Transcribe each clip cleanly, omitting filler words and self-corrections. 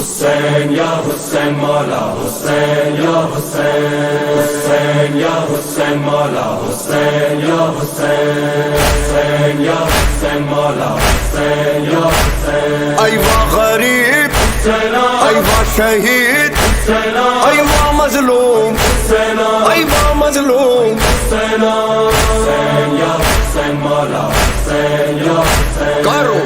حسین یا حسین مولا حسین یا حسین حسین یا حسین مولا حسین یا حسین حسین یا حسین مولا حسین یا حسین ایوا غریب ایوا شہید ایوا مظلوم ایوا مظلوم حسین یا حسین مولا حسین یا حسین کرو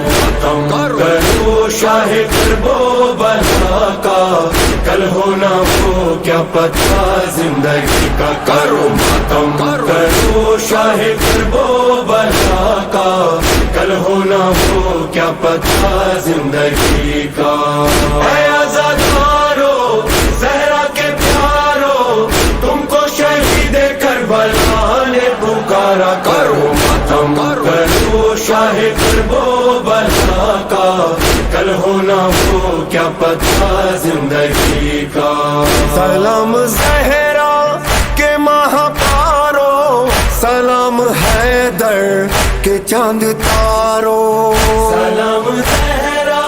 کرو شاہ کربو بلا کا کل ہونا وہ کیا پتہ زندگی کا کرو ماتم کرو شاہ کربو بلا کا کل ہونا وہ کیا پتہ زندگی کا اے آزادارو زہرا کے پیارو تم کو شہید کربلا نے پکارا کرو ماتم کرو شاہ کربو بلا کا کل ہونا وہ کیا پتہ زندگی کا سلام زہرا کے ماہ پارو سلام حیدر کے چاند تارو سلام زہرا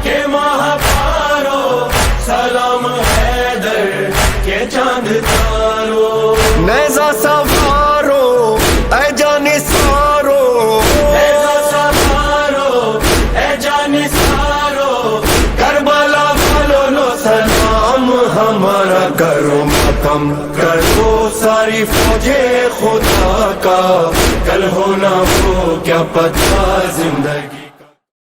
کے ماہ پارو سلام حیدر کے چاند تارو نیزہ سوارو اے جان سارو نیزہ سوارو اے جان سارو کربلا والو لو سلام ہمارا کرو ماتم کرو ساری فوجیں خدا کا کل ہونا وہ کیا پتہ زندگی